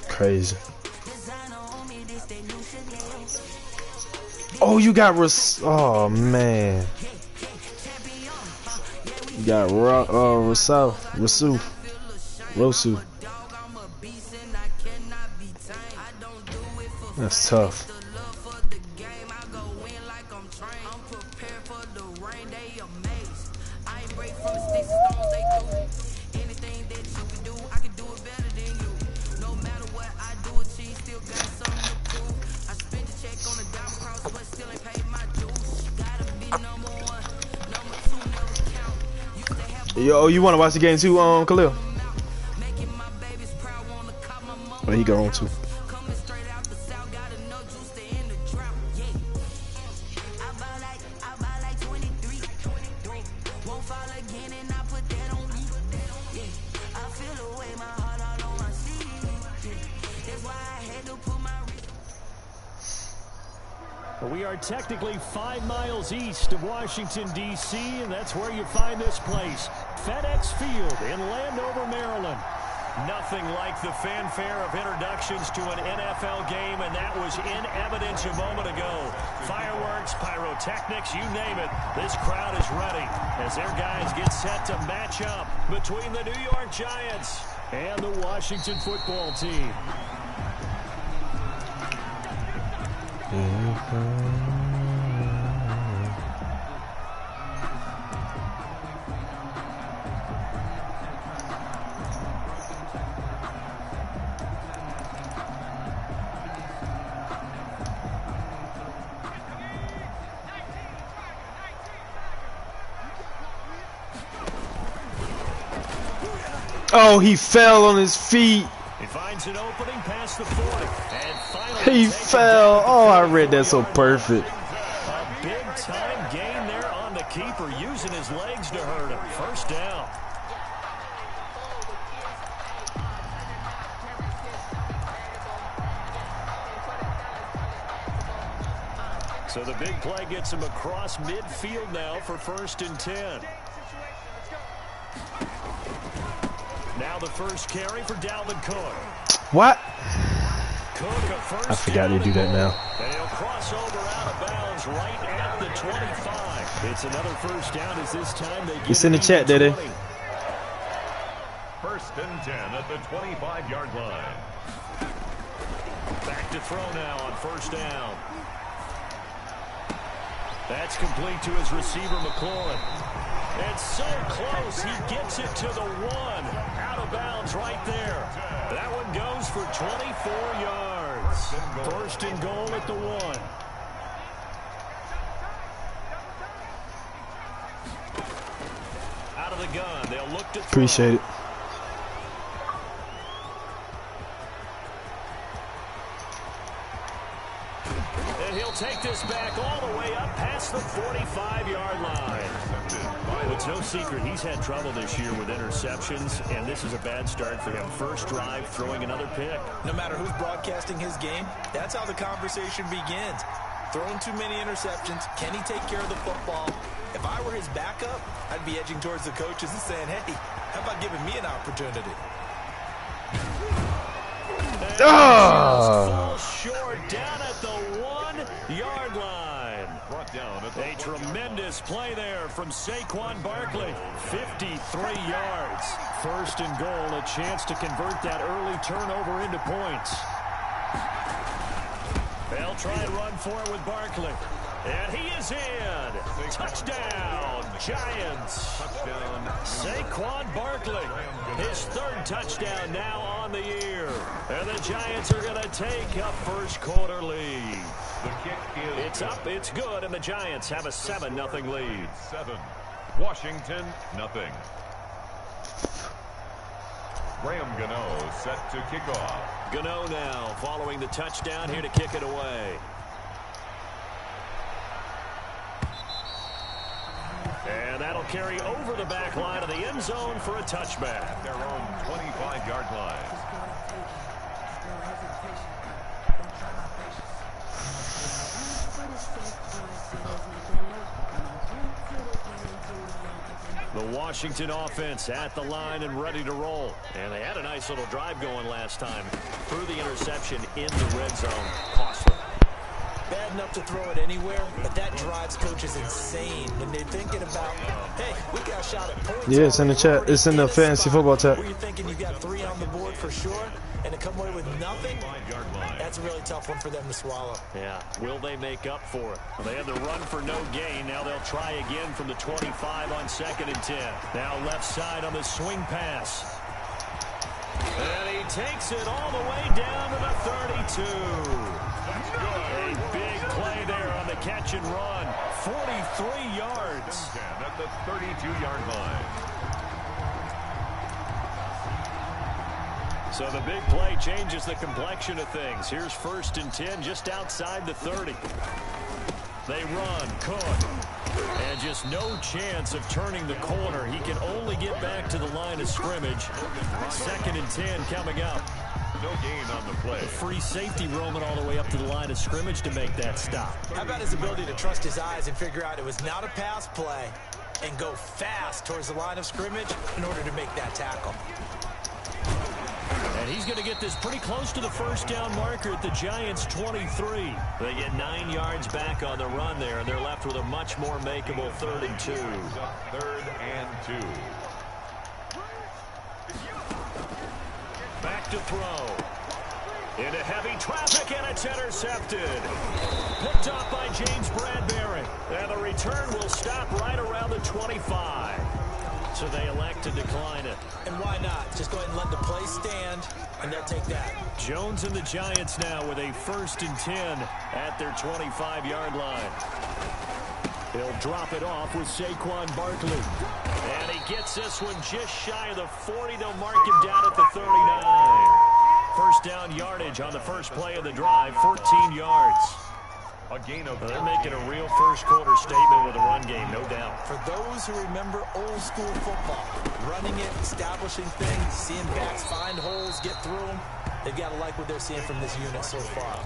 Crazy. Oh, you got oh man. You got Rosu. That's tough. Yo, you want to watch the game too, Khalil? Oh, he got on too. We are technically 5 miles east of Washington, D.C., and that's where you find this place, FedEx Field in Landover, Maryland. Nothing like the fanfare of introductions to an NFL game, and that was in evidence a moment ago. Fireworks, pyrotechnics, you name it. This crowd is ready as their guys get set to match up between the New York Giants and the Washington football team. Oh, he fell on his feet. He finds an opening past the 40. And finally he fell. Oh, I read that so perfect. A big time gain there on the keeper, using his legs to hurt him. First down. So the big play gets him across midfield now for 1st and 10. Now the first carry for Dalvin Cook. What? Cook, a first I forgot to do that now. And he'll cross over out of bounds right at the 25. It's another first down as this time they get it's in the chat, Daddy. 1st and 10 at the 25-yard line. Back to throw now on 1st down. That's complete to his receiver, McLaurin. It's so close, he gets it to the 1. Out of bounds right there. That one goes for 24 yards. 1st and goal at the 1. Out of the gun, they'll look to throw. Appreciate it. And he'll take this back all the way up past the 45-yard line. It's no secret he's had trouble this year with interceptions, and this is a bad start for him. First drive, throwing another pick. No matter who's broadcasting his game, that's how the conversation begins. Throwing too many interceptions, can he take care of the football? If I were his backup, I'd be edging towards the coaches and saying, hey, how about giving me an opportunity? Falls short down at the 1-yard line. A tremendous play there from Saquon Barkley. 53 yards. 1st and goal, a chance to convert that early turnover into points. They'll try and run for it with Barkley. And he is in. Touchdown, Giants. Saquon Barkley, his 3rd touchdown now on the year. And the Giants are going to take a first quarter lead. It's up, it's good, and the Giants have a 7-0 lead. 7. Washington, nothing. Graham Gano set to kick off. Gano now following the touchdown here to kick it away. And that'll carry over the back line of the end zone for a touchback. Their own 25-yard line. The Washington offense at the line and ready to roll. And they had a nice little drive going last time. Threw the interception in the red zone. Costly. Bad enough to throw it anywhere, but that drives coaches insane when they're thinking about, hey, we got a shot at points. Yeah, it's in the chat. It's in the fantasy football chat. Where you're thinking you got 3 on the board for sure, and to come away with nothing, that's a really tough one for them to swallow. Yeah, will they make up for it? Well, they had the run for no gain. Now they'll try again from the 25 on 2nd and 10. Now left side on the swing pass. And he takes it all the way down to the 32. A big play there on the catch and run. 43 yards. At the 32-yard line. So the big play changes the complexion of things. Here's 1st and 10 just outside the 30. They run. Cook. And just no chance of turning the corner. He can only get back to the line of scrimmage. 2nd and 10 coming up. No gain on the play. Free safety roaming all the way up to the line of scrimmage to make that stop. How about his ability to trust his eyes and figure out it was not a pass play and go fast towards the line of scrimmage in order to make that tackle. And he's going to get this pretty close to the 1st down marker at the Giants' 23. They get 9 yards back on the run there, and they're left with a much more makeable 3rd and 2. 3rd and 2. Back to throw. Into heavy traffic, and it's intercepted. Picked off by James Bradbury. And the return will stop right around the 25. So they elect to decline it. And why not? Just go ahead and let the play stand, and they'll take that. Jones and the Giants now with a 1st and 10 at their 25-yard line. He'll drop it off with Saquon Barkley. And he gets this one just shy of the 40. They'll mark him down at the 39. 1st down yardage on the first play of the drive, 14 yards. A gain of They're making a real first-quarter statement with a run game, no doubt. For those who remember old-school football, running it, establishing things, seeing backs find holes, get through them, they've got to like what they're seeing from this unit so far.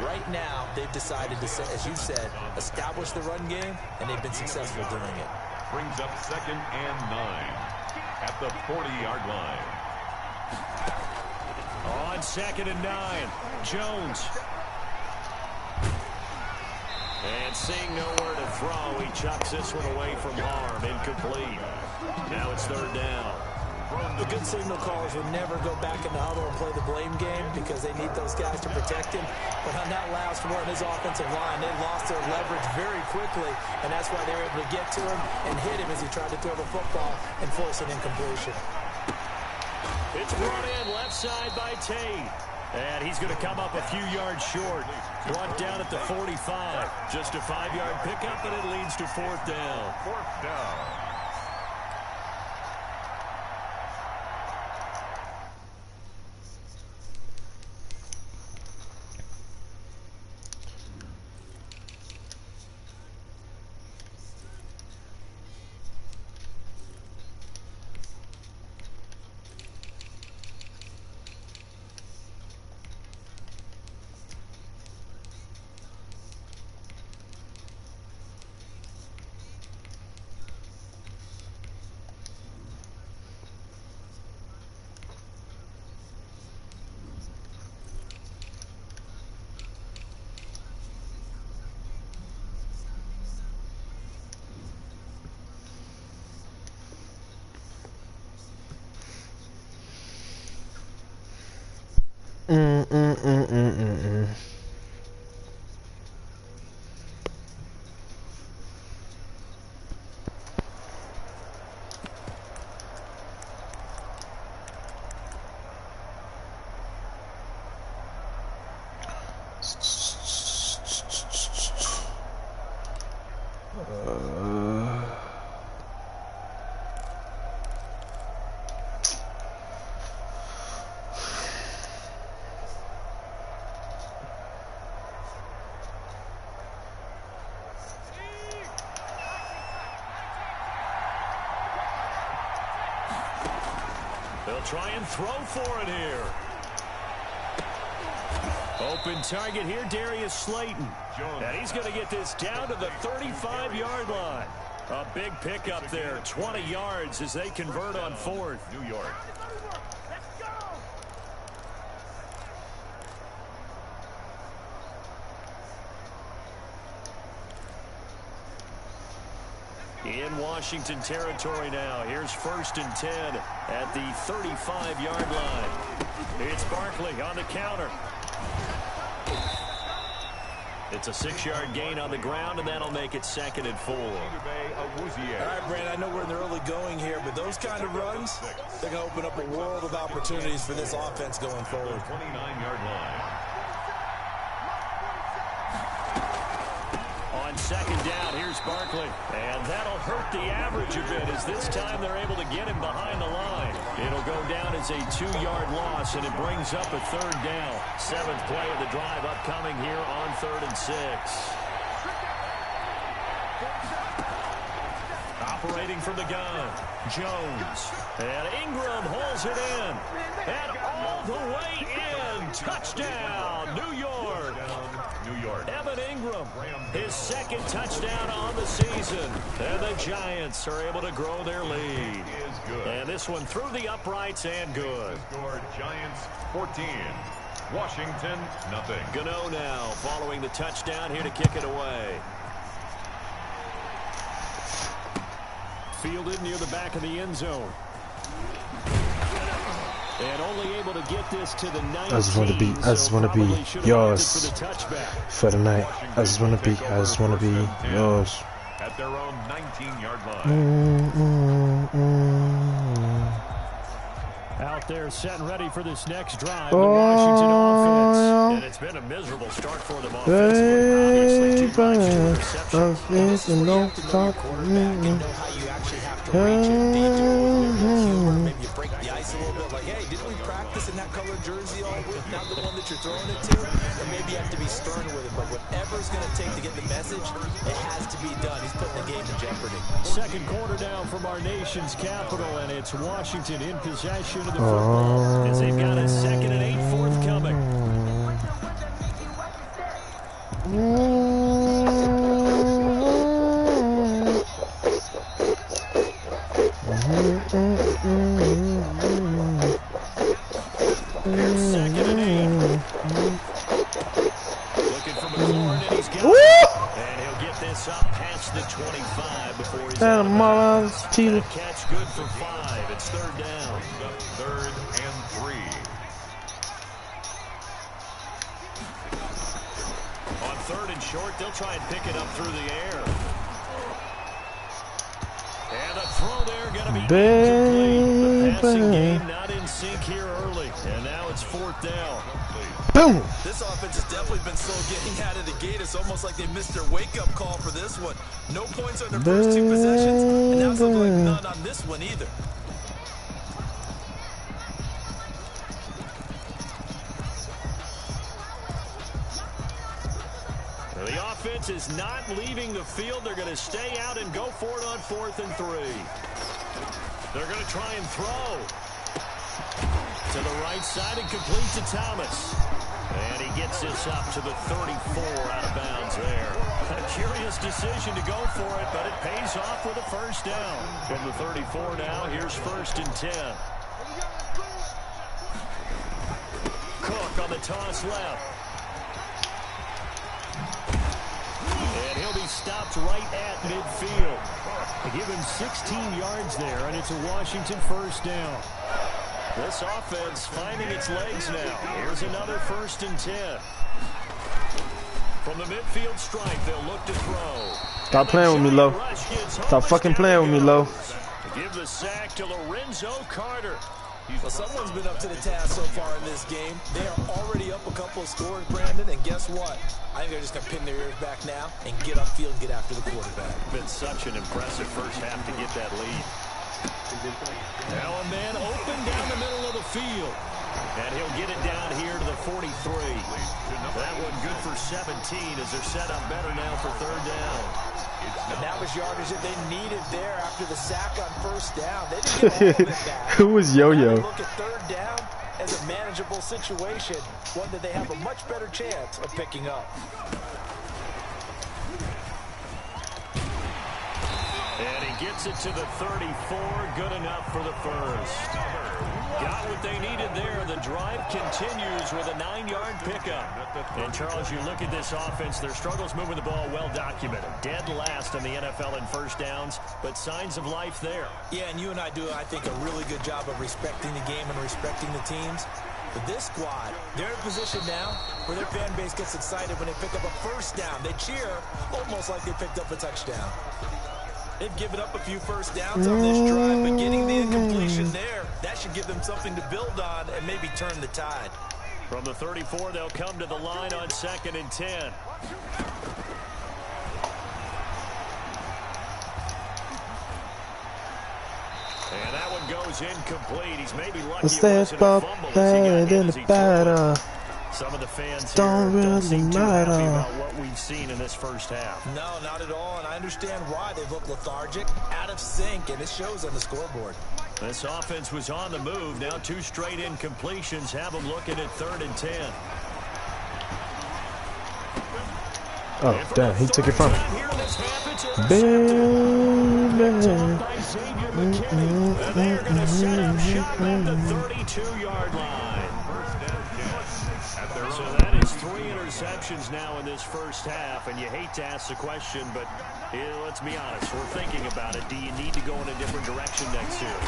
Right now, they've decided to, as you said, establish the run game, and they've been successful doing it. Brings up 2nd and 9 at the 40-yard line. On 2nd and 9, Jones. And seeing nowhere to throw, he chucks this one away from harm. Incomplete. Now it's 3rd down. The good signal callers would never go back in the huddle and play the blame game because they need those guys to protect him. But on that last one, his offensive line, they lost their leverage very quickly, and that's why they were able to get to him and hit him as he tried to throw the football and force an incompletion. It's brought in left side by Tate. And he's going to come up a few yards short. Brought down at the 45. Just a 5-yard pickup, and it leads to 4th down. 4th down. They'll try and throw for it here. Open target here, Darius Slayton. And he's going to get this down to the 35-yard line. A big pickup there, 20 yards as they convert on fourth. New York. In Washington territory now. Here's 1st and 10 at the 35-yard line. It's Barkley on the counter. It's a 6-yard gain on the ground, and that'll make it 2nd and 4. All right, Brandon, I know we're in the early going here, but those kind of runs, they're going to open up a world of opportunities for this offense going forward. 29-yard line. On 2nd down, here's Barkley. And that'll hurt the average a bit as this time they're able to get him behind the line. It'll go down as a 2-yard loss, and it brings up a 3rd down. 7th play of the drive upcoming here on 3rd and 6. Operating from the gun, Jones. And Ingram holds it in. And all the way in. Touchdown, New York. New York. Evan Ingram, his 2nd touchdown on the season. And the Giants are able to grow their lead. Is good. And this one through the uprights and good. Score Giants 14. Washington, nothing. Gano now following the touchdown here to kick it away. Fielded near the back of the end zone. And only able to get this to the 19. I just want to be yours for the night. I just want to be yours. At their own 19-yard line. Out there set and ready for this next drive, the Washington offense. And it's been a miserable start for them offensively. Obviously, You know how you actually have to reach it deep to maybe you break the ice a little bit. Like, hey, didn't we practice in that colored jersey all week? Not the one that you're throwing it to. Or maybe you have to be stern with it. But whatever's going to take to get the message, it has to be done. He's putting the game in jeopardy. 2nd quarter down from our nation's capital, and it's Washington in possession of the football as they've got a 2nd and 8 forthcoming. Here's 2nd and 8. Looking for McLaurin, and he's got it. And he'll get this up past the 25 before he's out of bounds. That catch good for 5. It's 3rd down. 3rd and 3. On 3rd and short, they'll try and pick it up through the air. And a throw there going to be incomplete. The passing game not in sync here early. And now it's 4th down. Boom! This offense has definitely been slow getting out of the gate. It's almost like they missed their wake-up call for this one. No points on their first 2 possessions, and now something like none on this one either. The offense is not leaving the field. They're going to stay out and go for it on 4th and 3. They're going to try and throw. To the right side and complete to Thomas. And he gets this up to the 34 out of bounds there. A curious decision to go for it, but it pays off with a 1st down. From the 34 now, here's 1st and 10. Cook on the toss left. And he'll be stopped right at midfield. They give him 16 yards there, and it's a Washington 1st down. This offense finding its legs now. Here's another 1st and 10. From the midfield stripe, they'll look to throw. Stop playing with me, Lo. Stop fucking playing with me, Lo. Give the sack to Lorenzo Carter. Well, someone's been up to the task so far in this game. They are already up a couple of scores, Brandon, and guess what? I think they're just going to pin their ears back now and get upfield and get after the quarterback. Been such an impressive first half to get that lead. Now a man open down the middle of the field. And he'll get it down here to the 43. That one good for 17 as they're set up better now for 3rd down. And that was yardage that they needed there after the sack on 1st down. They didn't get all of it back. Who was Yo-Yo? Look at 3rd down as a manageable situation, one that they have a much better chance of picking up. gets it to the 34. Good enough for the first. Got what they needed there. The drive continues with a 9-yard pickup. And, Charles, you look at this offense, their struggles moving the ball well documented. Dead last in the NFL in first downs, but signs of life there. Yeah, and you and I do, I think, a really good job of respecting the game and respecting the teams. But this squad, they're in a position now where their fan base gets excited when they pick up a first down. They cheer almost like they picked up a touchdown. They've given up a few first downs on this drive, but getting the incompletion there, that should give them something to build on and maybe turn the tide. From the 34, they'll come to the line on 2nd and 10. And that one goes incomplete. He's maybe lucky it wasn't a fumble as he got hit as he threw it. Some of the fans don't really seem too matter happy about what we've seen in this first half. No, not at all, and I understand why. They look lethargic, out of sync, and it shows on the scoreboard. This offense was on the move. Now 2 straight incompletions have them looking at 3rd and 10. Oh, damn, he took it from me. They're going to set up shop at the 32-yard line. So that is 3 interceptions now in this first half, and you hate to ask the question, but let's be honest, we're thinking about it. Do you need to go in a different direction next year?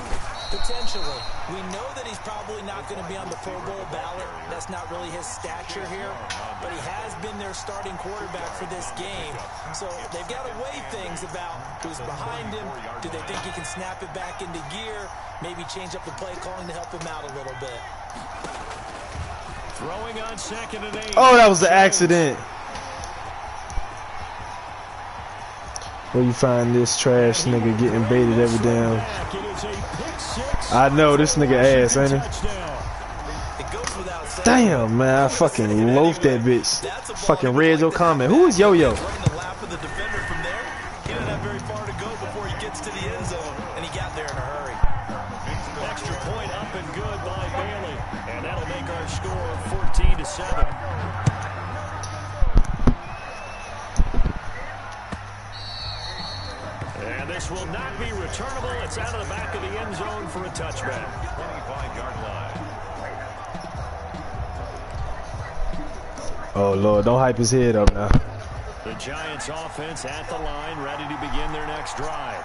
Potentially. We know that he's probably not going to be on the Pro Bowl ballot. That's not really his stature here, but he has been their starting quarterback for this game. So they've got to weigh things about who's behind him. Do they think he can snap it back into gear? Maybe change up the play calling to help him out a little bit. Throwing on 2nd and 8. Oh, that was the accident. Where you find this trash nigga getting baited every damn. I know this nigga ass, ain't he? Damn, man, I fucking loafed that bitch. Fucking read your comment. Who is Yo-Yo? Extra point up and good by Bailey. And that'll make our score 14-7. And this will not be returnable. It's out of the back of the end zone for a touchback. 25-yard line. Oh, Lord, don't hype his head up now. The Giants offense at the line, ready to begin their next drive.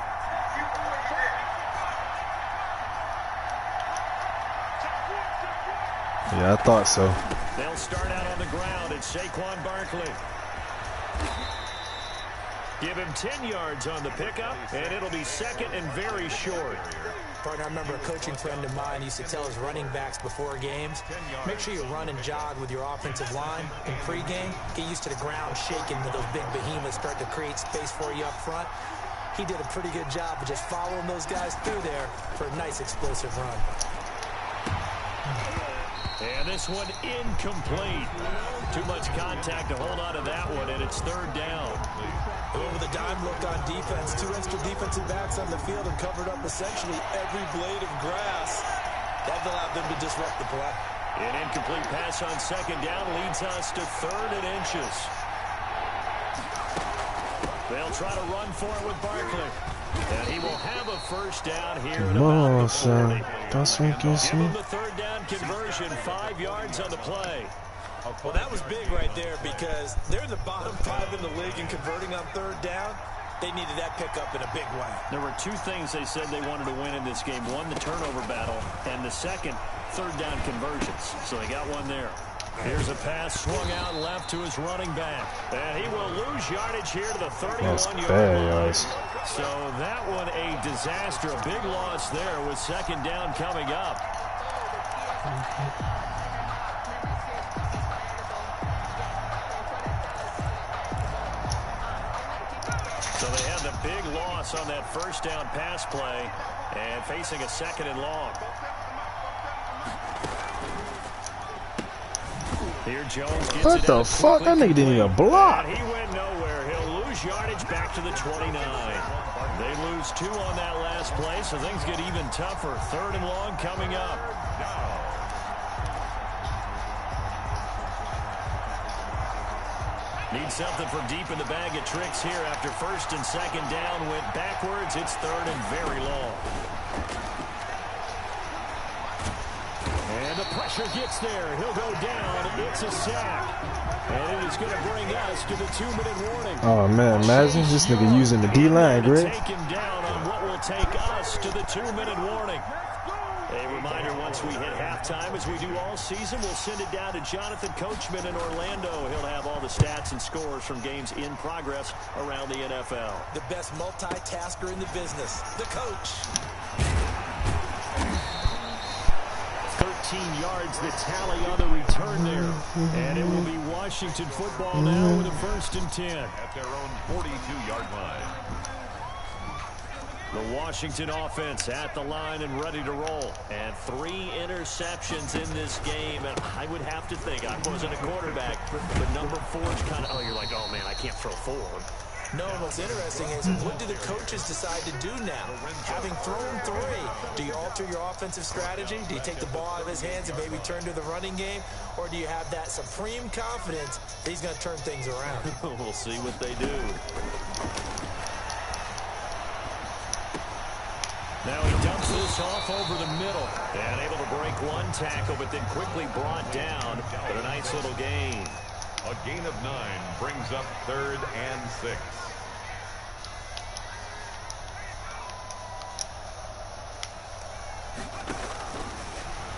Yeah, I thought so. They'll start out on the ground. It's Saquon Barkley. Give him 10 yards on the pickup, and it'll be 2nd and very short. Partner, I remember a coaching friend of mine used to tell his running backs before games, make sure you run and jog with your offensive line in pregame. Get used to the ground shaking when those big behemoths start to create space for you up front. He did a pretty good job of just following those guys through there for a nice explosive run. And this one incomplete. Too much contact to hold on to that one, and it's 3rd down. With a dime look on defense, 2 extra defensive backs on the field and covered up essentially every blade of grass. That allowed them to disrupt the play. An incomplete pass on 2nd down leads us to 3rd and inches. They'll try to run for it with Barkley. And he will have a first down here at about the 40. That's what gives Give me. him the 3rd down conversion, 5 yards on the play. Well, that was big right there because they're in the bottom 5 in the league in converting on 3rd down. They needed that pickup in a big way. There were 2 things they said they wanted to win in this game. One, the turnover battle, and the second, 3rd down conversions. So they got one there. Here's a pass swung out left to his running back. And he will lose yardage here to the 31-yard line. So that one a disaster. A big loss there with 2nd down coming up. So they had the big loss on that first down pass play and facing a 2nd and long. Here Jones gets what the fuck? That nigga didn't even block. And he went nowhere. He'll lose yardage back to the 29. They lose 2 on that last play, so things get even tougher. 3rd and long coming up. Need something from deep in the bag of tricks here after first and second down went backwards. It's third and very long. And the pressure gets there. He'll go down. It's a sack. And it is going to bring us to the 2-minute warning. Oh, man. Imagine this nigga using the D-line, Greg. Take him down on what will take us to the 2-minute warning. A reminder, once we hit halftime, as we do all season, we'll send it down to Jonathan Coachman in Orlando. He'll have all the stats and scores from games in progress around the NFL. The best multitasker in the business, the coach. 13 yards, the tally on the return there. And it will be Washington football now with a 1st and 10. At their own 42-yard line. The Washington offense at the line and ready to roll. And 3 interceptions in this game. And I would have to think, I wasn't a quarterback, but number 4 is kind of, you're like, oh, man, I can't throw 4. No, what's interesting is what do the coaches decide to do now? Having thrown 3, do you alter your offensive strategy? Do you take the ball out of his hands and maybe turn to the running game? Or do you have that supreme confidence that he's going to turn things around? We'll see what they do. Now he dumps this off over the middle. And able to break 1 tackle, but then quickly brought down. But a nice little gain. A gain of 9 brings up 3rd and 6.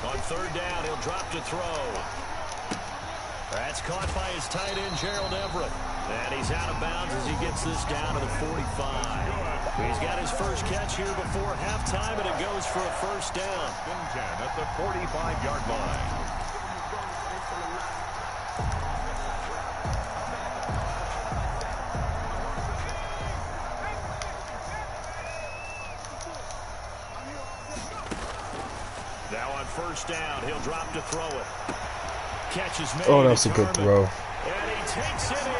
On 3rd down, he'll drop to throw. That's caught by his tight end, Gerald Everett. And he's out of bounds as he gets this down to the 45. He's got his first catch here before halftime, and it goes for a 1st down. 10 at the 45-yard line. Now on 1st down, he'll drop to throw it. Catch is made. Oh, that's a good throw. And he takes it in.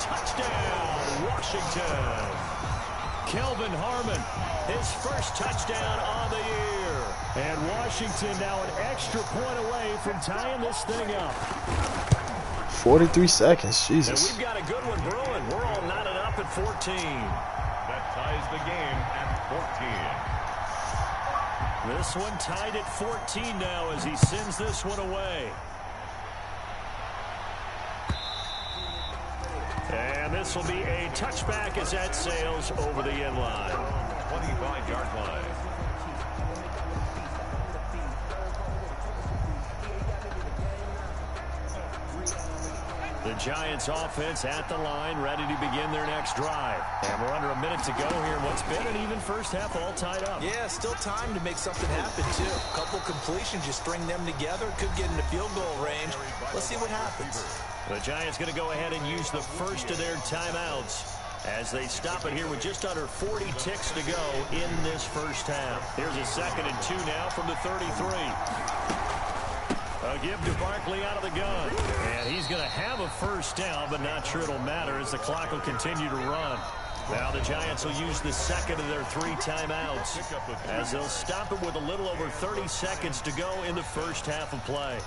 Touchdown, Washington. Kelvin Harmon, his first touchdown on the year. And Washington now an extra point away from tying this thing up. 43 seconds, Jesus. And we've got a good one brewing. We're all knotted up at 14. That ties the game at 14. This one tied at 14 now as he sends this one away. And this will be a touchback as that sails over the end line. 25-yard line. The Giants offense at the line, ready to begin their next drive. And we're under a minute to go here. What's been an even first half all tied up. Yeah, still time to make something happen, too. A couple completions, you string them together, could get into field goal range. Let's see what happens. The Giants going to go ahead and use the first of their timeouts as they stop it here with just under 40 ticks to go in this first half. Here's a 2nd and 2 now from the 33. A give to Barkley out of the gun. And he's going to have a 1st down, but not sure it'll matter as the clock will continue to run. Now the Giants will use the 2nd of their 3 timeouts as they'll stop it with a little over 30 seconds to go in the first half of play.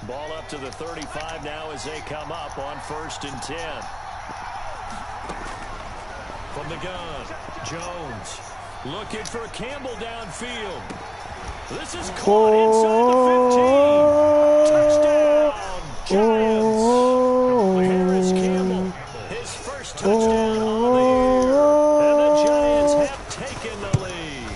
Ball up to the 35 now as they come up on 1st and 10. From the gun, Jones looking for Campbell downfield. This is caught inside the 15. Touchdown, Giants. Harris Campbell, his first touchdown on the year. And the Giants have taken the lead.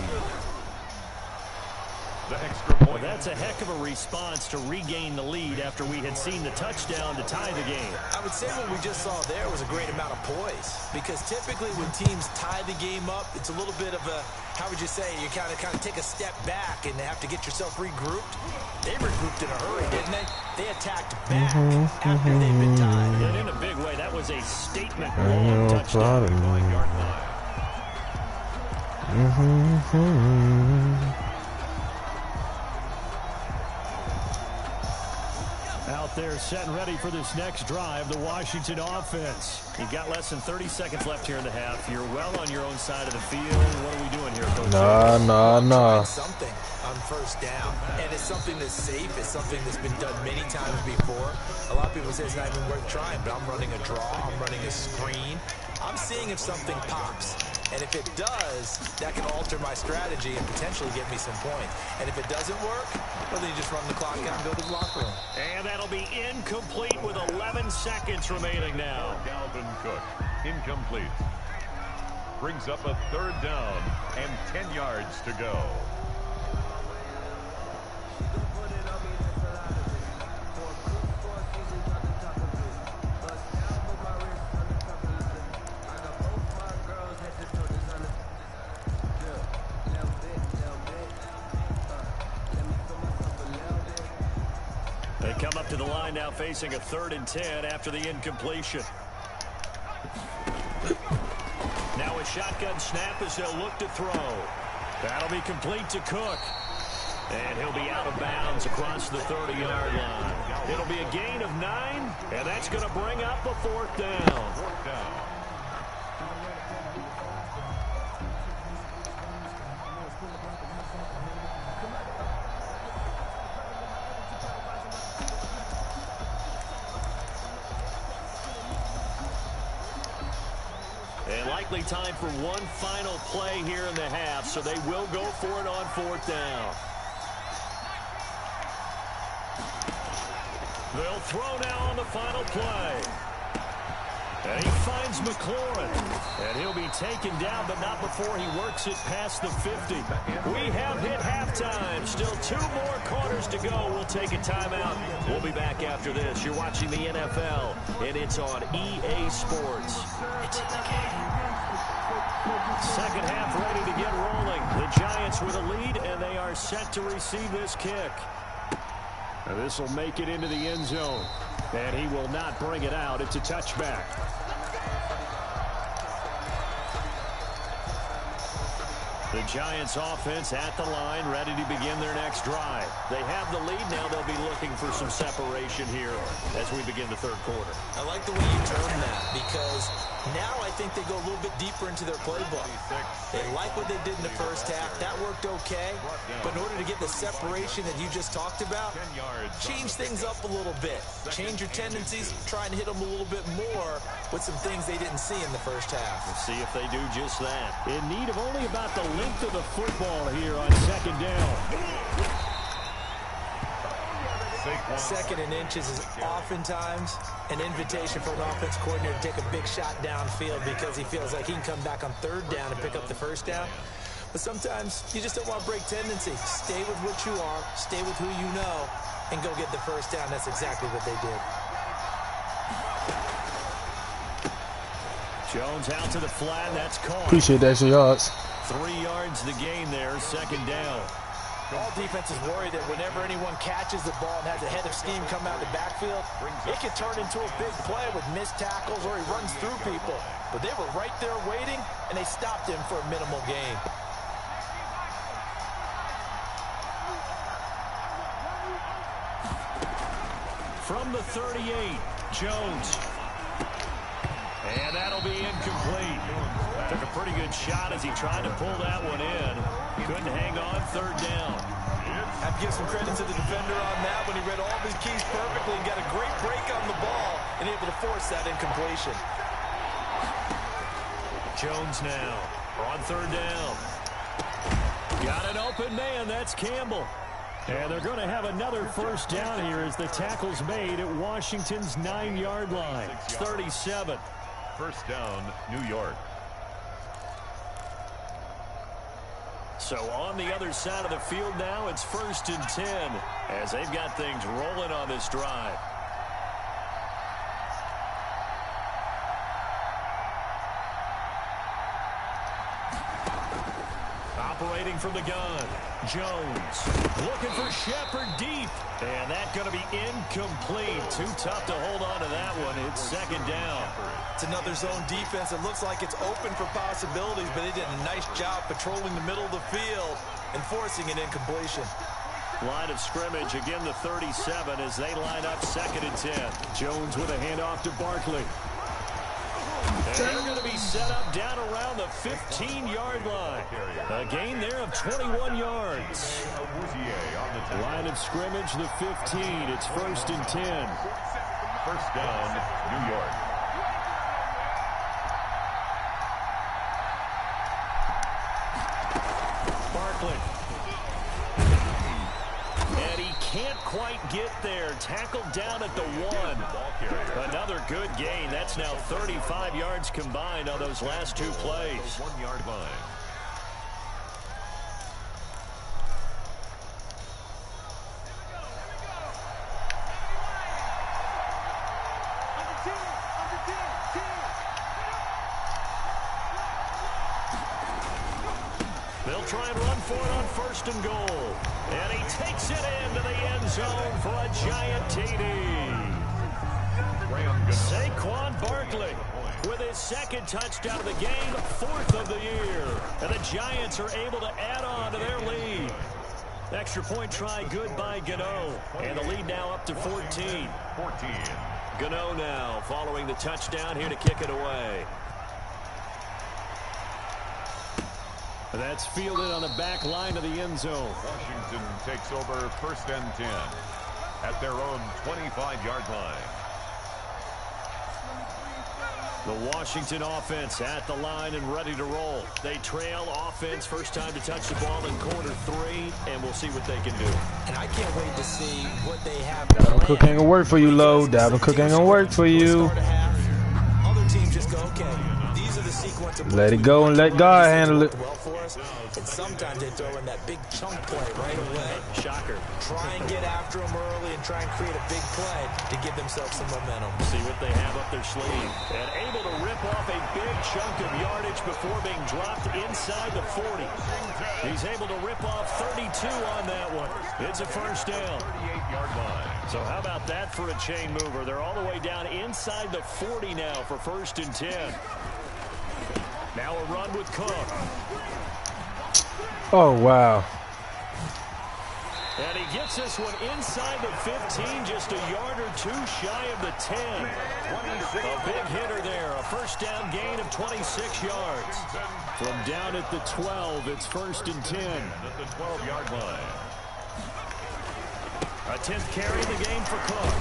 The extra point. That's a heck of a response to regain the lead after we had seen the touchdown to tie the game. I would say what we just saw there was a great amount of poise, because typically when teams tie the game up, it's a little bit of a, how would you say, you kind of take a step back and have to get yourself regrouped. They regrouped in a hurry, didn't they? They attacked back after they've been tied. And in a big way, that was a statement long touchdown. there, set and ready for this next drive, the Washington offense. You've got less than 30 seconds left here in the half. You're well on your own side of the field. What are we doing here, Coach? Nah. Something on first down, and it's something that's safe. It's something that's been done many times before. A lot of people say it's not even worth trying, but I'm running a draw. I'm running a screen. I'm seeing if something pops. And if it does, that can alter my strategy and potentially get me some points. And if it doesn't work, well, then you just run the clock out and go to the locker room. And that'll be incomplete with 11 seconds remaining now. Dalvin Cook, incomplete. Brings up a 3rd down and 10 yards to go. They come up to the line now facing a 3rd and 10 after the incompletion. Now a shotgun snap as they'll look to throw. That'll be complete to Cook. And he'll be out of bounds across the 30-yard line. It'll be a gain of 9, and that's going to bring up a 4th down. 4th down. And likely time for one final play here in the half, so they will go for it on 4th down. They'll throw now on the final play. And he finds McLaurin. And he'll be taken down, but not before he works it past the 50. We have hit halftime. Still 2 more quarters to go. We'll take a timeout. We'll be back after this. You're watching the NFL, and it's on EA Sports. It's in the game. Second half ready to get rolling. The Giants with a lead, and they are set to receive this kick. Now this will make it into the end zone. And he will not bring it out. It's a touchback. The Giants offense at the line, ready to begin their next drive. They have the lead now. They'll be looking for some separation here as we begin the 3rd quarter. I like the way you term that, because now I think they go a little bit deeper into their playbook. They like what they did in the first half. That worked okay. But in order to get the separation that you just talked about, change things up a little bit. Change your tendencies, try and hit them a little bit more with some things they didn't see in the first half. We'll see if they do just that. In need of only about the length of the football here on 2nd down. 2nd and inches is oftentimes an invitation for an offense coordinator to take a big shot downfield because he feels like he can come back on 3rd down and pick up the 1st down. But sometimes you just don't want to break tendency. Stay with what you are, stay with who you know, and go get the 1st down. That's exactly what they did. Jones out to the flat. That's caught. Appreciate the extra yards. 3 yards the gain there. 2nd down. All defenses worry that whenever anyone catches the ball and has a head of steam come out of the backfield, it can turn into a big play with missed tackles or he runs through people. But they were right there waiting, and they stopped him for a minimal gain. From the 38, Jones. And that'll be incomplete. Took a pretty good shot as he tried to pull that one in. Couldn't hang on. 3rd down. I have to give some credit to the defender on that when he read all of his keys perfectly and got a great break on the ball and able to force that incompletion. Jones now on 3rd down. Got an open man. That's Campbell. And they're going to have another 1st down here as the tackle's made at Washington's 9-yard line. 37. 1st down, New York. So on the other side of the field now, it's 1st and 10 as they've got things rolling on this drive. Operating from the gun, Jones looking for Shepard deep, and that's going to be incomplete. Too tough to hold on to that one. It's 2nd down. It's another zone defense. It looks like it's open for possibilities, but they did a nice job patrolling the middle of the field and forcing an incompletion. Line of scrimmage, again the 37 as they line up 2nd and 10. Jones with a handoff to Barkley. And they're going to be set up down around the 15-yard line. A gain there of 21 yards. Line of scrimmage, the 15. It's 1st and 10. First down, New York. Barkley. And he can't quite get there. Tackled down at the 1. Another good gain. That's now 35 yards combined on those last 2 plays. 1-yard line. They'll try and run for it on 1st and goal. And he takes it into the end zone for a giant TD. Saquon Barkley with his 2nd touchdown of the game, 4th of the year. And the Giants are able to add on to their lead. Extra point try good by Gano. And the lead now up to 14. Gano now following the touchdown here to kick it away. That's fielded on the back line of the end zone. Washington takes over 1st and 10 at their own 25-yard line. The Washington offense at the line and ready to roll. They trail offense, first time to touch the ball in quarter 3, and we'll see what they can do. And I can't wait to see what they have. Dalvin Cook ain't gonna work for you, Low. Dalvin Cook ain't gonna work for you. Other teams just go, okay, these are the sequence of Let it go and let God handle it. well for us. And sometimes they throw in that big chunk play right away. Shocker. Try and get after them early and try and create a big play to give themselves some momentum. See what they have up their sleeve. And able to rip off a big chunk of yardage before being dropped inside the 40. He's able to rip off 32 on that one. It's a first down. 38-yard line. So how about that for a chain mover? They're all the way down inside the 40 now for 1st and 10. Now a run with Cook. Oh, wow. And he gets this one inside the 15, just a yard or 2 shy of the 10. A big hitter there, a first down gain of 26 yards. From down at the 12, it's 1st and 10. At the 12-yard line. A 10th carry in the game for Cook.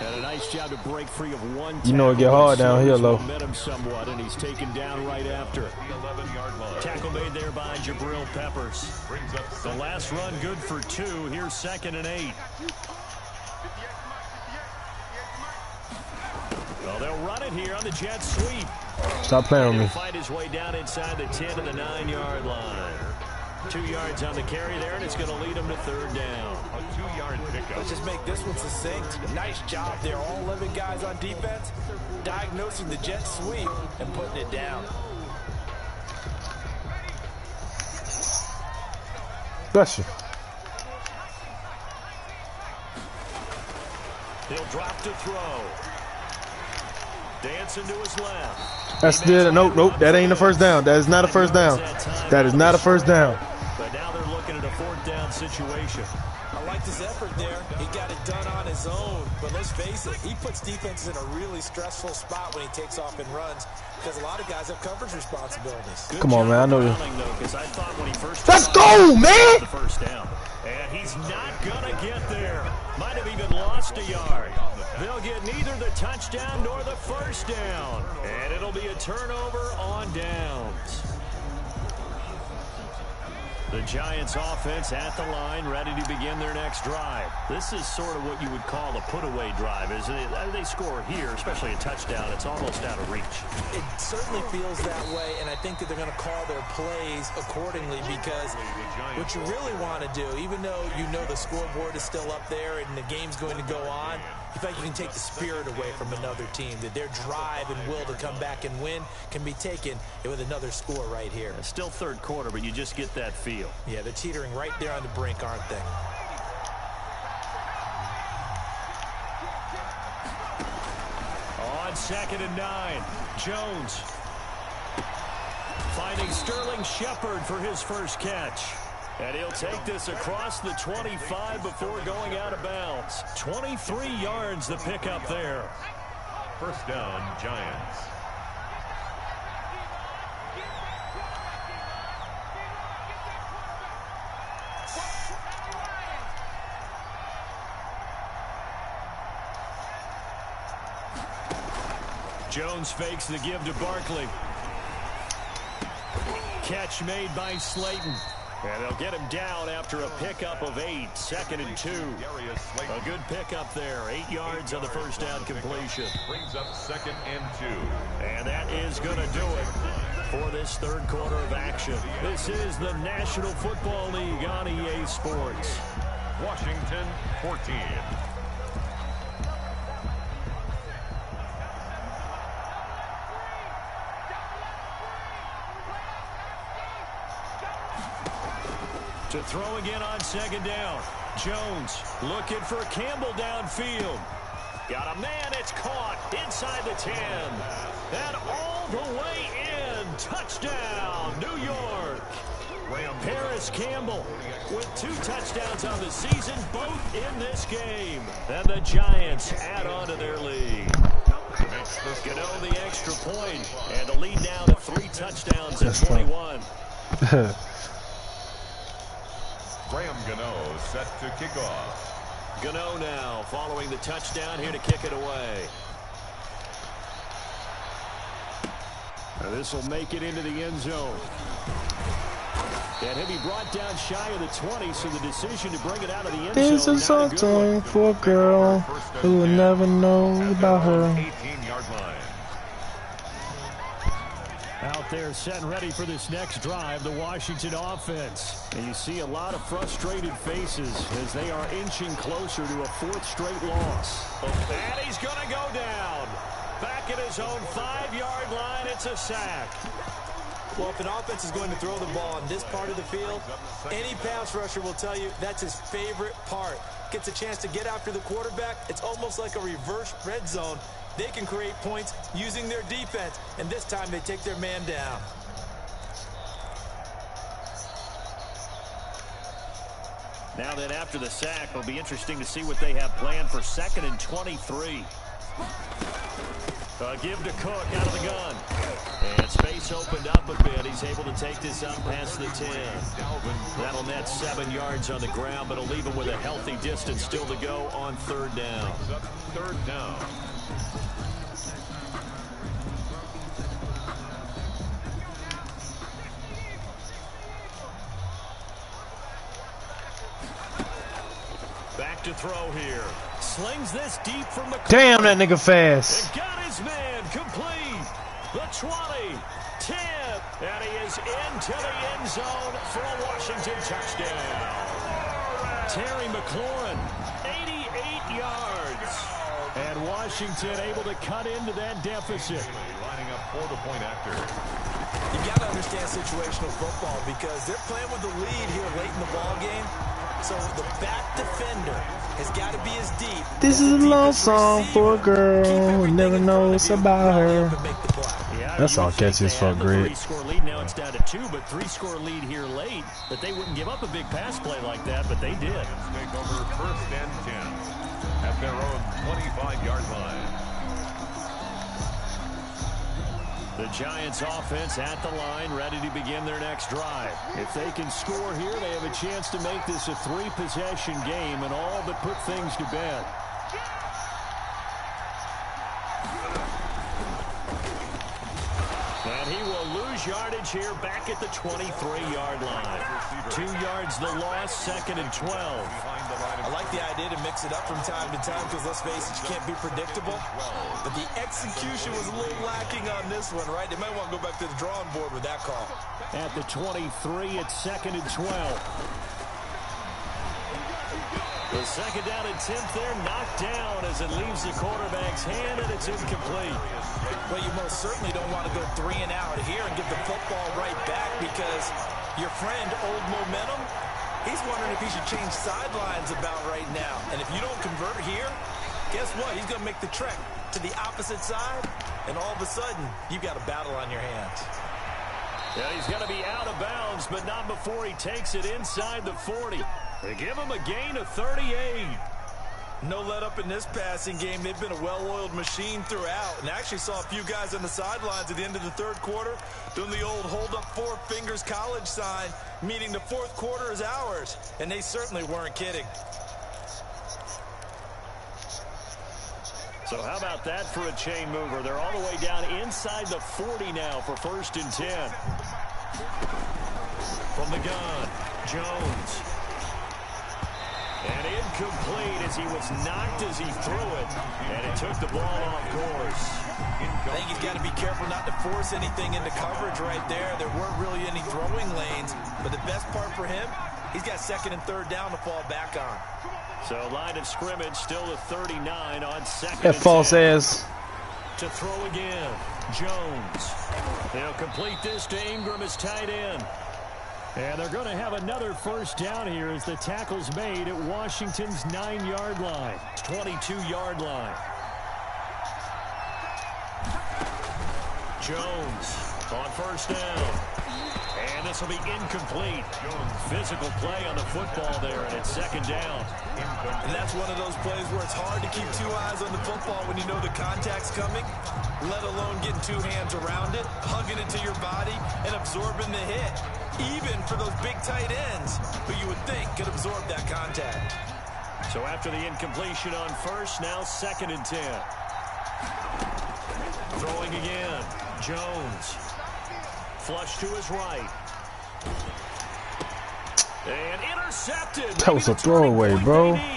And a nice job to break free of one. You know it get hard down here, Low. Momentum somewhat, and he's taken down right after. The 11-yard line. Tackle made there by Jabril Peppers. Brings up The last run good for 2. Here's 2nd and 8. Well, they'll run it here on the jet sweep. Stop playing with me. He'll fight his way down inside the 10 to the 9-yard line. 2 yards on the carry there, and it's going to lead him to 3rd down. a 2-yard pickup. Let's just make this one succinct. Nice job there. All 11 guys on defense diagnosing the jet sweep and putting it down. Bless you. He'll drop to throw. Dancing to his left. That's still nope, nope. That ain't a first down. That is not a first down. That is not a first down. But now they're looking at a 4th down situation. I liked his effort there. He got it done on his own. But let's face it, he puts defenses in a really stressful spot when he takes off and runs because a lot of guys have coverage responsibilities. Good Come on, man. I know you. I thought when he first Let's go, man. the first down. And he's not going to get there. Might have even lost a yard. They'll get neither the touchdown nor the first down. And it'll be a turnover on downs. The Giants offense at the line, ready to begin their next drive. This is sort of what you would call a put-away drive, isn't it? They score here, especially a touchdown. It's almost out of reach. It certainly feels that way, and I think that they're going to call their plays accordingly because what you really want to do, even though you know the scoreboard is still up there and the game's going to go on, you feel like you can take the spirit away from another team, that their drive and will to come back and win can be taken with another score right here. It's still 3rd quarter, but you just get that feel. Yeah, they're teetering right there on the brink, aren't they? On 2nd and 9, Jones finding Sterling Shepard for his first catch. And he'll take this across the 25 before going out of bounds. 23 yards the pickup there. First down, Giants. Jones fakes the give to Barkley. Catch made by Slayton. And they'll get him down after a pickup of 8. 2nd and 2. A good pickup there. 8 yards on the first down completion. Brings up 2nd and 2. And that is going to do it for this third quarter of action. This is the National Football League on EA Sports. Washington 14. To throw again on 2nd down. Jones looking for Campbell downfield. Got a man, it's caught inside the 10. And all the way in. Touchdown, New York. Paris Campbell with 2 touchdowns on the season, both in this game. And the Giants add on to their lead. Gano the extra point, and the lead now to 3 touchdowns at 21. Graham Gano set to kick off. Gano now following the touchdown here to kick it away. This will make it into the end zone. And he'll be brought down shy of the 20, so the decision to bring it out of the end zone. This is something for a girl who will never know about her. 18-yard line. Out there set and ready for this next drive, the Washington offense. And you see a lot of frustrated faces as they are inching closer to a 4th straight loss. And he's going to go down. Back at his own 5-yard line, it's a sack. Well, if an offense is going to throw the ball on this part of the field, any pass rusher will tell you that's his favorite part. Gets a chance to get after the quarterback. It's almost like a reverse red zone. They can create points using their defense, and this time they take their man down. Now then, after the sack, it'll be interesting to see what they have planned for 2nd and 23. Give to Cook out of the gun. And space opened up a bit. He's able to take this up past the 10. That'll net 7 yards on the ground, but it'll leave him with a healthy distance still to go on 3rd down. 3rd down. Back to throw here. Slings this deep from the corner. Damn, that nigga fast. And got his man complete. The 20, 10, and he is into the end zone for a Washington touchdown. Terry McLaurin, 88 yards. And Washington able to cut into that deficit. Lining up for the point after. You got to understand situational football because they're playing with the lead here late in the ball game. So the back defender has got to be as deep. This is a love song for a girl who never knows about her. That song catchy as fuck, great. 3-score lead, now it's down to 2, but 3-score lead here late. But they wouldn't give up a big pass play like that, but they did. Take over 1st and 10 at their own 25-yard line. The Giants offense at the line, ready to begin their next drive. If they can score here, they have a chance to make this a 3-possession game and all but put things to bed. And he will lose yardage here back at the 23-yard line. 2 yards the loss, 2nd and 12. I like the idea to mix it up from time to time because, let's face it, you can't be predictable. But the execution was a little lacking on this one, right? They might want to go back to the drawing board with that call. At the 23, it's 2nd and 12. The 2nd down attempt there knocked down as it leaves the quarterback's hand, and it's incomplete. Well, you most certainly don't want to go 3 and out here and give the football right back because your friend, Old Momentum, he's wondering if he should change sidelines about right now. And if you don't convert here, guess what? He's going to make the trek to the opposite side, and all of a sudden, you've got a battle on your hands. Yeah, he's going to be out of bounds, but not before he takes it inside the 40. They give him a gain of 38. No let up in this passing game. They've been a well-oiled machine throughout. And actually saw a few guys on the sidelines at the end of the third quarter doing the old hold up four fingers college sign, meaning the fourth quarter is ours. And they certainly weren't kidding. So how about that for a chain mover? They're all the way down inside the 40 now for 1st and 10. From the gun, Jones. And incomplete as he was knocked as he threw it. And it took the ball off course. I think he's got to be careful not to force anything into coverage right there. There weren't really any throwing lanes. But the best part for him, he's got 2nd and 3rd down to fall back on. So line of scrimmage still at 39 on 2nd That and false 10. ass. To throw again, Jones. They'll complete this to Ingram as tight end. And they're going to have another 1st down here as the tackle's made at Washington's 9-yard line. 22-yard line. Jones on 1st down. And this will be incomplete. Physical play on the football there, and it's 2nd down. And that's one of those plays where it's hard to keep 2 eyes on the football when you know the contact's coming, let alone getting 2 hands around it, hugging it to your body, and absorbing the hit. Even for those big tight ends who you would think could absorb that contact. So after the incompletion on 1st, now 2nd and 10. Throwing again, Jones. Flush to his right. And intercepted. That was a throwaway, bro. Picked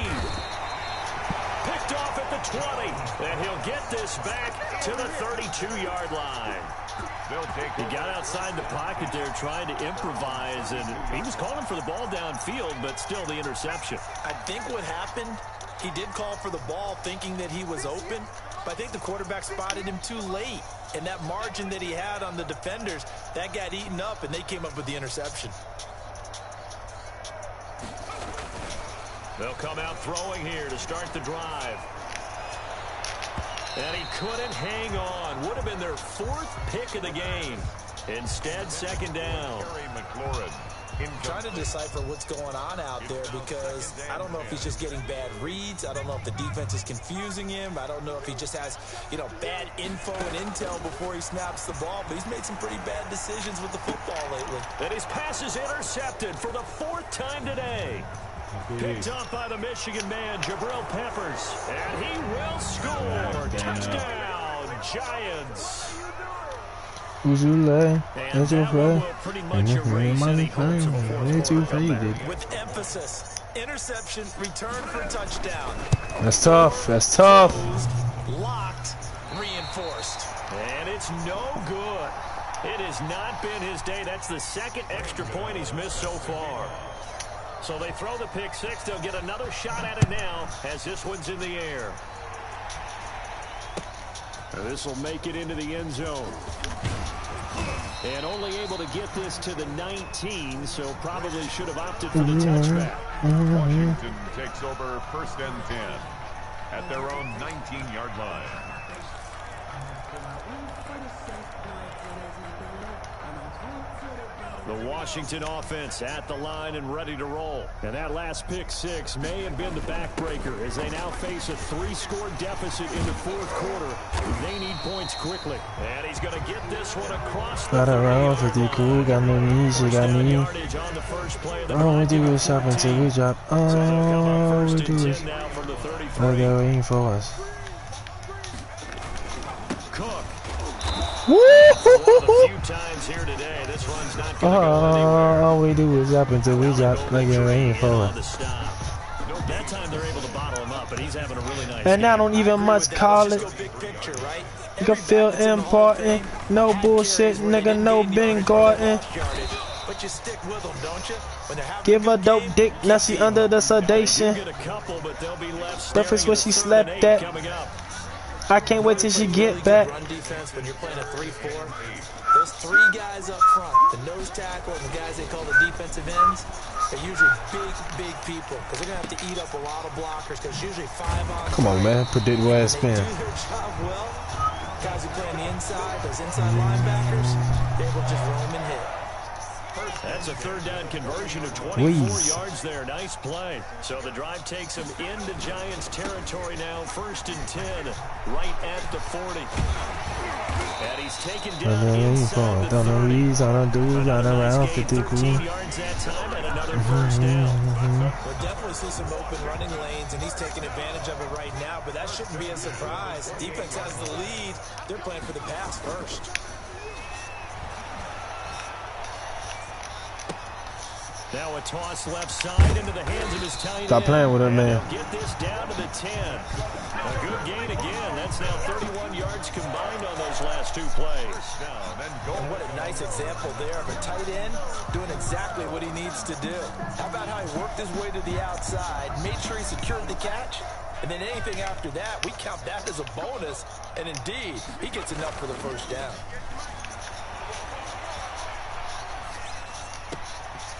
off at the 20. And he'll get this back to the 32-yard line. He got outside the pocket there trying to improvise, and he was calling for the ball downfield, but still the interception. I think what happened, he did call for the ball thinking that he was open, but I think the quarterback spotted him too late. And that margin that he had on the defenders, that got eaten up, and they came up with the interception. They'll come out throwing here to start the drive. And he couldn't hang on. Would have been their 4th pick of the game. Instead, 2nd down. Trying to decipher what's going on out there because I don't know if he's just getting bad reads. I don't know if the defense is confusing him. I don't know if he just has, bad info and intel before he snaps the ball. But he's made some pretty bad decisions with the football lately. And his pass is intercepted for the 4th time today. Picked up by the Michigan man, Jabril Peppers. And he will score. Touchdown, Giants. Who's you lay? And that one will pretty much erase any hopes of a 4th quarter comeback. With emphasis, interception, return for touchdown. That's tough. That's tough. Locked, reinforced. And it's no good. It has not been his day. That's the 2nd extra point he's missed so far. So they throw the pick 6. They'll get another shot at it now as this one's in the air. This will make it into the end zone. And only able to get this to the 19, so probably should have opted for the touchback. Washington takes over 1st and 10 at their own 19-yard line. The Washington offense at the line and ready to roll. And that last pick 6 may have been the backbreaker as they now face a 3-score deficit in the 4th quarter. They need points quickly. And he's going to get this one across the 30-yard got no knees, you got me. yardage on the first play of the All we do is shop until we drop. All we do is they're waiting for us. Cook. Woo! A few times here today. This run's not going to go anywhere. All we do is up until we drop like they're waiting for us. That time they're able to bottle him up, but he's having a really nice And game. I don't even much call it. You can feel important. No bullshit, nigga, no Ben Gordon. But you stick with them, don't you? When they're having Give a dope dick, now she under the sedation. Get a couple, but they'll be left Breakfast where she staring slept at at. 3rd and 8 coming up. I can't wait till she get back. Run defense when you're playing a 3-4. Those 3 guys up front, the nose tackle and the guys they call the defensive ends, are usually big people because they're going to have to eat up a lot of blockers because usually 5 on. Come on, man. Predict where I spin. Do their job well. guys who play on the inside, those inside linebackers, they will just roam and hit. That's a third down conversion of 24 yards there. Nice play. So the drive takes them into Giants territory now. 1st and 10, right at the 40. And he's taken down inside the 30. Another 15 yards that time and another first down. We'll definitely see some open running lanes, and he's taking advantage of it right now, but that shouldn't be a surprise. Defense has the lead. They're playing for the pass first. Now a toss left side into the hands of his tight end. Stop playing with him, man. Get this down to the 10. A good gain again. That's now 31 yards combined on those last 2 plays. And what a nice example there of a tight end doing exactly what he needs to do. How about how he worked his way to the outside, made sure he secured the catch, and then anything after that, we count that as a bonus. And indeed, he gets enough for the first down.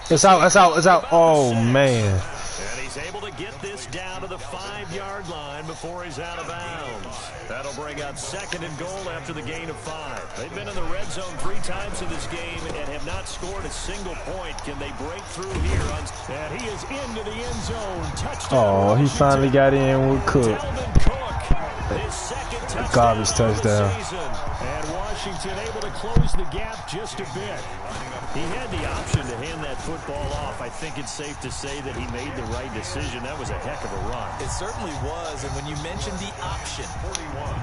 It's out, it's out, it's out. Oh, man. And he's able to get this down to the 5-yard line before he's out of bounds. That'll bring up 2nd and goal after the gain of 5. They've been in the red zone 3 times in this game and have not scored a single point. Can they break through here? And he is into the end zone. Touchdown. Oh, he finally got in with Cook. His 2nd touchdown. Garbage touchdown. And Washington able to close the gap just a bit. He had the option to hand that football off. I think it's safe to say that he made the right decision. That was a heck of a run. It certainly was, and when you mentioned the option,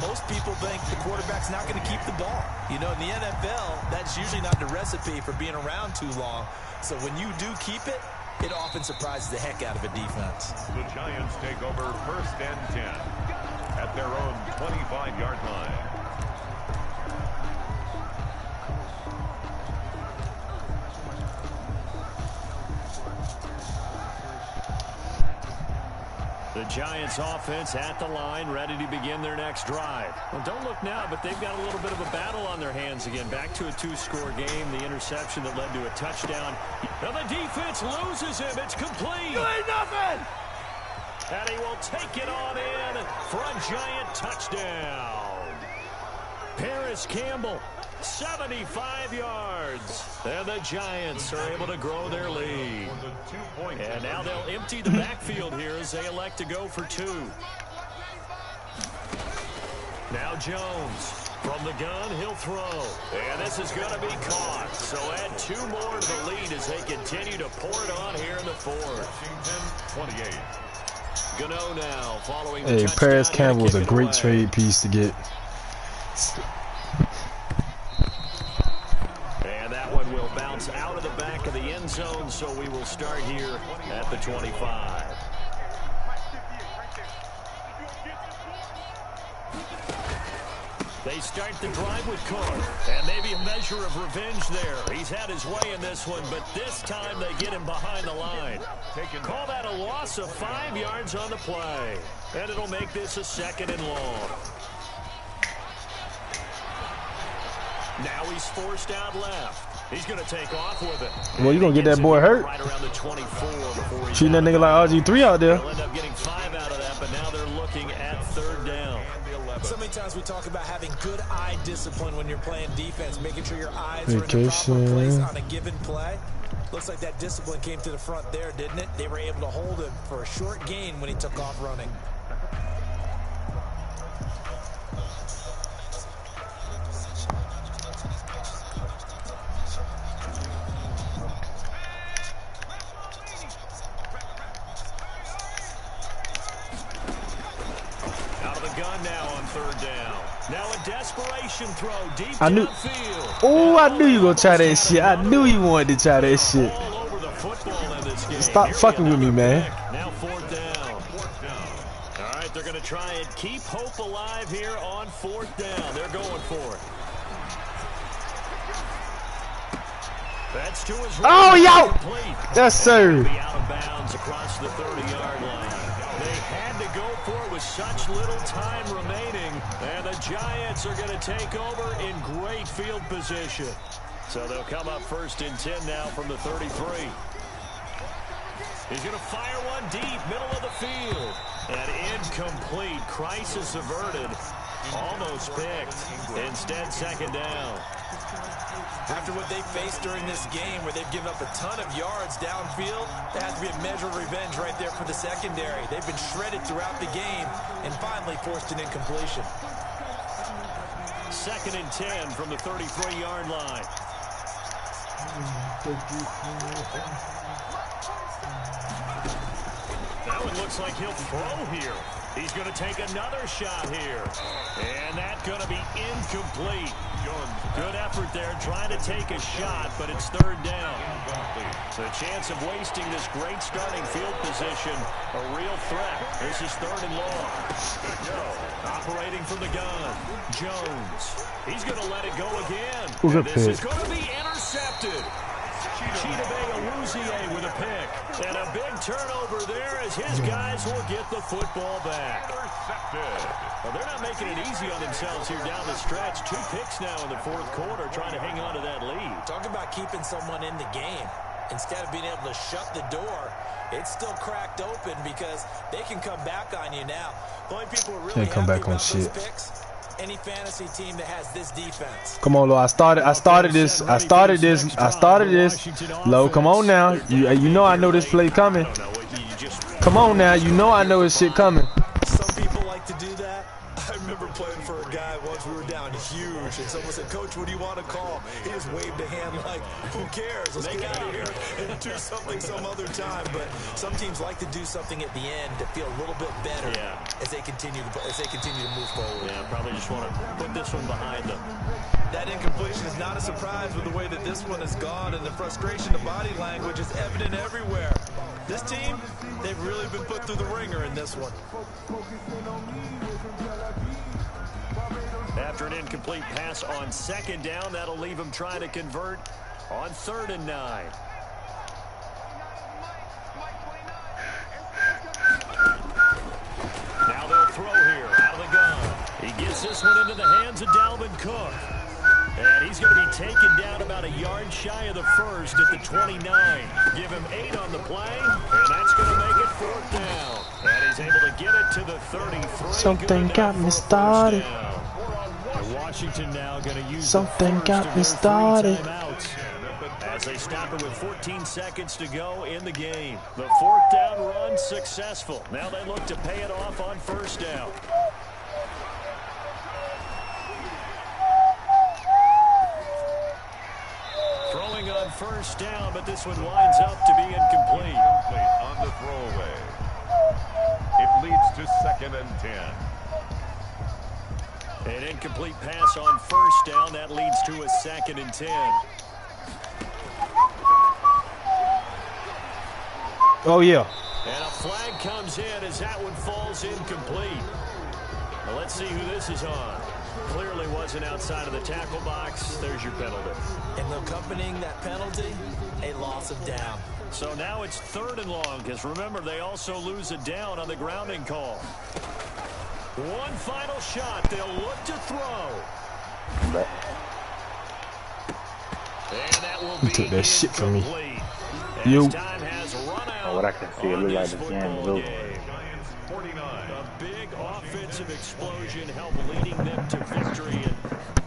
most people think the quarterback's not going to keep the ball. You know, in the NFL, that's usually not the recipe for being around too long. So when you do keep it, it often surprises the heck out of a defense. The Giants take over 1st and 10 at their own 25-yard line. The Giants offense at the line, ready to begin their next drive. Well, don't look now, but they've got a little bit of a battle on their hands again. Back to a 2-score game, the interception that led to a touchdown. Now the defense loses him. It's complete. You ain't nothing! And he will take it on in for a Giant touchdown. Paris Campbell, 75 yards. And the Giants are able to grow their lead. And now they'll empty the backfield here as they elect to go for 2. Now Jones. From the gun, he'll throw. And this is going to be caught. So add 2 more to the lead as they continue to pour it on here in the 4th. Washington 28. Gano now following the touchdown. Paris Campbell was a great trade piece to get. And that one will bounce out of the back of the end zone, so we will start here at the 25. They start the drive with Cook, and maybe a measure of revenge there. He's had his way in this one, but this time they get him behind the line. Call that a loss of 5 yards on the play, and it'll make this a 2nd and long. Now he's forced out left. He's going to take off with it. Well, you going to get that boy hurt. Right around the 24 shooting that nigga like RG3 out there. They'll end up getting 5 out of that, but now they're looking at 3rd down. So many times we talk about having good eye discipline when you're playing defense, making sure your eyes are in the proper place on a given play. Looks like that discipline came to the front there, didn't it? They were able to hold him for a short gain when he took off running. Throw deep I knew. downfield. Oh, I knew you gonna try that shit. I knew you wanted to try that shit. All over the football in this game. Stop fucking with me, man. Now 4th down. All right, they're going to try and keep hope alive here on 4th down. They're going for it. That's to his right. Oh, yo! Yes, sir. Be out of bounds across the 30-yard line. They had to go for it with such little time remaining, and the Giants are going to take over in great field position. So they'll come up 1st and 10 now from the 33. He's going to fire one deep, middle of the field. And incomplete. Crisis averted. Almost picked. Instead, second down. After what they faced during this game where they've given up a ton of yards downfield, there has to be a measure of revenge right there for the secondary. They've been shredded throughout the game and finally forced an incompletion. 2nd and 10 from the 33-yard line. That one looks like he'll throw here. He's going to take another shot here. And that's going to be incomplete. Good effort there trying to take a shot, but it's 3rd down. The chance of wasting this great starting field position, a real threat. This is 3rd and long. Operating from the gun, Jones. He's going to let it go again. And this is going to be intercepted. Chidobe with a pick. And a big turnover there as his guys will get the football back. Well, they're not making it easy on themselves here down the stretch. 2 picks now in the 4th quarter trying to hang on to that lead. Talk about keeping someone in the game. Instead of being able to shut the door, it's still cracked open because they can come back on you now. The only people who really come back on those shit. Picks, any fantasy team that has this defense. Come on, Lo. I started this. Lo, come on now. You know I know this play coming. Come on now. You know I know this shit coming. Some people like to do that. I remember playing for a guy once. We were down huge, and someone said, "Coach, what do you want to call?" He just waved a hand like, "Who cares? Let's get out of here and do something some other time." But some teams like to do something at the end to feel a little bit better as they continue to move forward. Yeah, probably just want to put this one behind them. That incompletion is not a surprise with the way that this one has gone, and the frustration, the body language is evident everywhere. This team, they've really been put through the ringer in this one. After an incomplete pass on 2nd down, that'll leave him trying to convert on 3rd and 9. Now they'll throw here out of the gun. He gets this one into the hands of Dalvin Cook. And he's going to be taken down about a yard shy of the 1st at the 29. Give him 8 on the play, and that's going to make it 4th down. And he's able to get it to the 33. Something got me started. Washington now going to use something got me started. As they stop it with 14 seconds to go in the game. The 4th down run successful. Now they look to pay it off on 1st down. Throwing on 1st down, but this one winds up to be incomplete. On the throwaway. It leads to 2nd and 10. An incomplete pass on 1st down. That leads to a 2nd and 10. Oh, yeah. And a flag comes in as that one falls incomplete. Well, let's see who this is on. Clearly wasn't outside of the tackle box. There's your penalty. And accompanying that penalty, a loss of down. So now it's 3rd and long, because remember, they also lose a down on the grounding call. One final shot. They'll look to throw. And that will be took that shit from me. You. What I can see, it look like the game is over. A big offensive explosion helped leading them to victory. And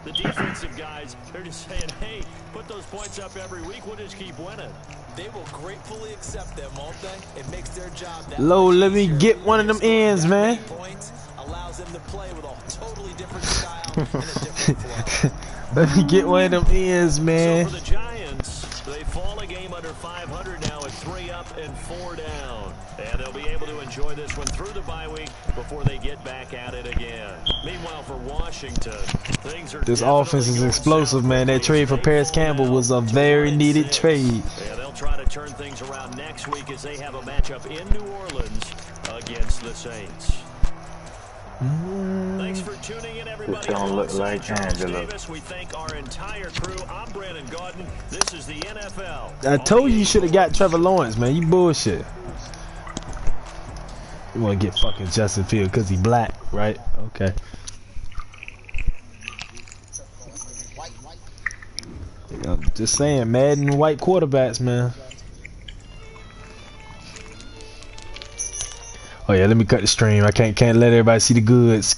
the defensive guys, they're just saying, hey, put those points up every week. We'll just keep winning. They will gratefully accept them, won't they? It makes their job that Lo, let me get one of them ends, man. Points allows them to play with a totally different style and a different flow. Let me get one of them ends, man. So for the Giants, they fall a game under 500 now at 3 up and 4 down. And they'll be able to enjoy this one through the bye week before they get back at it again. Meanwhile, for Washington, things are this offense is explosive, man. That trade for Paris Campbell was a very needed trade. Yeah, they'll try to turn things around next week as they have a matchup in New Orleans against the Saints. Thanks for tuning in, everybody. This don't look like Angela. We thank our entire crew. I'm Brandon Gordon. This is the NFL. I told you should have got Trevor Lawrence, man. You bullshit. You want to get fucking Justin Fields because he black, right? Okay. I'm just saying, Madden white quarterbacks, man. Oh yeah, let me cut the stream. I can't let everybody see the goods.